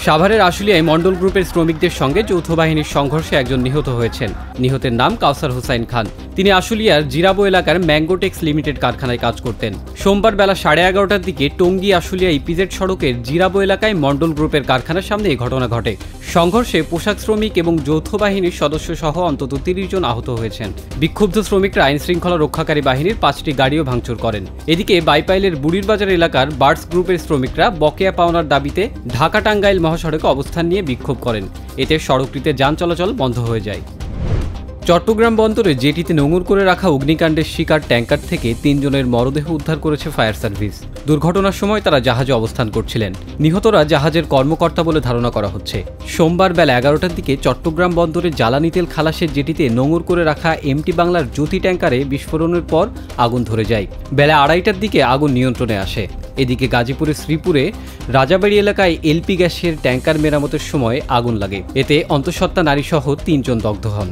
সাভারের আশুলিয়ায় মন্ডল গ্রুপের শ্রমিকদের সঙ্গে যৌথ বাহিনীর সংঘর্ষে একজন নিহত হয়েছেন। নিহতের নাম কাউসার হোসাইন খান। তিনি আশুলিয়ার জিরাবো এলাকার ম্যাঙ্গোটেক্স লিমিটেড কারখানায় কাজ করতেন। সোমবার বেলা 11:30টার দিকে টঙ্গী আশুলিয়া ইপিজেড সড়কের জিরাবো এলাকায় মন্ডল গ্রুপের কারখানার সামনে এই ঘটনা ঘটে। সংঘর্ষে পোশাক শ্রমিক এবং যৌথ বাহিনীর সদস্য সহ অন্তত 30 জন আহত হয়েছেন। বিক্ষুব্ধ শ্রমিকরা আইন শৃঙ্খলা রক্ষাকারী বাহিনীর 5টি গাড়িও ভাঙচুর করেন। এদিকে বাইপাইলের বুড়িরবাজার এলাকার বার্ডস গ্রুপের শ্রমিকরা বকেয়া পাওনার দাবিতে ঢাকা টাঙ্গাইল মহাসড়কে অবস্থান নিয়ে বিক্ষোভ করেন। এতে সড়কটিতে যান চলাচল বন্ধ হয়ে যায়। চট্টগ্রাম বন্দরে জেটিতে নোঙর করে রাখা অগ্নিকাণ্ডের শিকার ট্যাঙ্কার থেকে 3 জনের মরদেহ উদ্ধার করেছে ফায়ার সার্ভিস। দুর্ঘটনার সময় তারা জাহাজে অবস্থান করছিলেন। নিহতরা জাহাজের কর্মকর্তা বলে ধারণা করা হচ্ছে। সোমবার বেলা 11টার দিকে চট্টগ্রাম বন্দরে জ্বালানি তেল খালাসের জেটিতে নোঙর করে রাখা এমটি বাংলার জ্যোতি ট্যাঙ্কারে বিস্ফোরণের পর আগুন ধরে যায়। বেলা 2:30টার দিকে আগুন নিয়ন্ত্রণে আসে। এদিকে গাজীপুরের শ্রীপুরে রাজাবাড়ি এলাকায় এলপি গ্যাসের ট্যাঙ্কার মেরামতের সময় আগুন লাগে। এতে অন্তঃসত্ত্বা নারীসহ 3 জন দগ্ধ হন।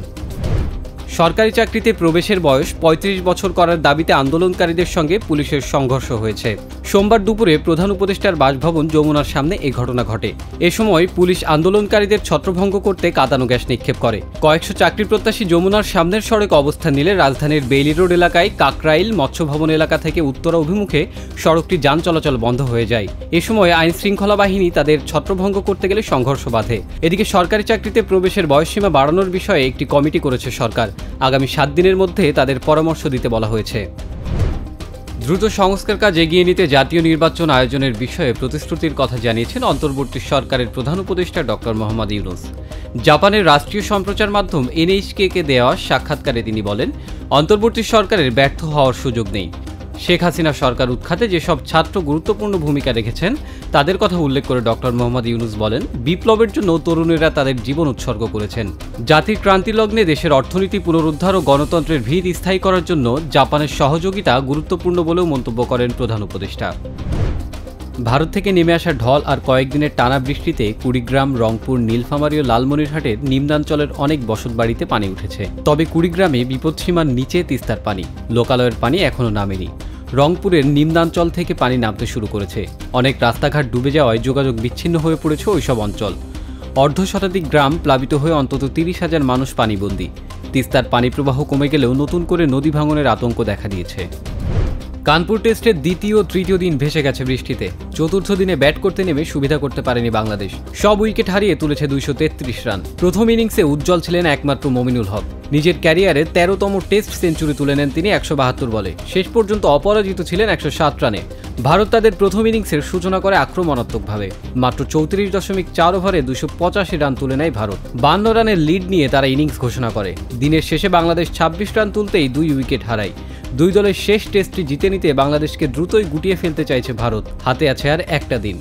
সরকারি চাকরিতে প্রবেশের বয়স 35 বছর করার দাবিতে আন্দোলনকারীদের সঙ্গে পুলিশের সংঘর্ষ হয়েছে। সোমবার দুপুরে প্রধান উপদেষ্টার বাসভবন যমুনার সামনে এই ঘটনা ঘটে। এ সময় পুলিশ আন্দোলনকারীদের ছত্রভঙ্গ করতে কাঁদানো গ্যাস নিক্ষেপ করে। কয়েকশো চাকরি প্রত্যাশী যমুনার সামনের সড়কে অবস্থান নিলে রাজধানীর বেইলি রোড এলাকায় কাকরাইল মৎস্য ভবন এলাকা থেকে উত্তরা অভিমুখে সড়কটি যান চলাচল বন্ধ হয়ে যায়। এ সময় আইন শৃঙ্খলা বাহিনী তাদের ছত্রভঙ্গ করতে গেলে সংঘর্ষ বাধে। এদিকে সরকারি চাকরিতে প্রবেশের বয়সসীমা বাড়ানোর বিষয়ে একটি কমিটি করেছে সরকার। আগামী 7 দিনের মধ্যে তাদের পরামর্শ দিতে বলা হয়েছে। দ্রুত সংস্কার কাজ এগিয়ে নিতে জাতীয় নির্বাচন আয়োজনের বিষয়ে প্রতিশ্রুতির কথা জানিয়েছেন অন্তর্বর্তী সরকারের প্রধান উপদেষ্টা ডক্টর মোহাম্মদ ইউনূস। জাপানের রাষ্ট্রীয় সম্প্রচার মাধ্যম এনএইচকে দেওয়া সাক্ষাৎকারে তিনি বলেন, অন্তর্বর্তী সরকারের ব্যর্থ হওয়ার সুযোগ নেই। শেখ হাসিনা সরকার উৎখাতে যেসব ছাত্র গুরুত্বপূর্ণ ভূমিকা রেখেছেন তাদের কথা উল্লেখ করে ডক্টর মোহাম্মদ ইউনূস বলেন, বিপ্লবের জন্য তরুণেরা তাদের জীবন উৎসর্গ করেছেন। জাতির ক্রান্তিলগ্নে দেশের অর্থনীতি পুনরুদ্ধার ও গণতন্ত্রের ভিত স্থায়ী করার জন্য জাপানের সহযোগিতা গুরুত্বপূর্ণ বলেও মন্তব্য করেন প্রধান উপদেষ্টা। ভারত থেকে নেমে আসা ঢল আর কয়েকদিনের টানা বৃষ্টিতে কুড়িগ্রাম, রংপুর, নীলফামারী ও লালমনিরহাটের নিম্নাঞ্চলের অনেক বসতবাড়িতে পানি উঠেছে। তবে কুড়িগ্রামে বিপদসীমার নিচে তিস্তার পানি, লোকালয়ের পানি এখনও নামেনি। রংপুরের নিম্নাঞ্চল থেকে পানি নামতে শুরু করেছে। অনেক রাস্তাঘাট ডুবে যাওয়ায় যোগাযোগ বিচ্ছিন্ন হয়ে পড়েছে ওইসব অঞ্চল। অর্ধশতাধিক গ্রাম প্লাবিত হয়ে অন্তত 30,000 মানুষ পানিবন্দী। তিস্তার পানি প্রবাহ কমে গেলেও নতুন করে নদী ভাঙনের আতঙ্ক দেখা দিয়েছে। কানপুর টেস্টের দ্বিতীয় ও তৃতীয় দিন ভেসে গেছে বৃষ্টিতে। চতুর্থ দিনে ব্যাট করতে নেমে সুবিধা করতে পারেনি বাংলাদেশ। সব উইকেট হারিয়ে তুলেছে 233 রান। প্রথম ইনিংসে উজ্জ্বল ছিলেন একমাত্র মমিনুল হক। নিজের ক্যারিয়ারে 13তম টেস্ট সেঞ্চুরি তুলে নেন তিনি 172 বলে। শেষ পর্যন্ত অপরাজিত ছিলেন 107 রানে। ভারত তাদের প্রথম ইনিংসের সূচনা করে আক্রমণাত্মকভাবে। মাত্র 34.4 ওভারে 285 রান তুলে নেয় ভারত। 52 রানের লিড নিয়ে তারা ইনিংস ঘোষণা করে। দিনের শেষে বাংলাদেশ 26 রান তুলতেই 2 উইকেট হারায়। দুই দলের শেষ টেস্টটি জিতে নিতে বাংলাদেশকে দ্রুতই গুটিয়ে ফেলতে চাইছে ভারত। হাতে আছে আর একটা দিন।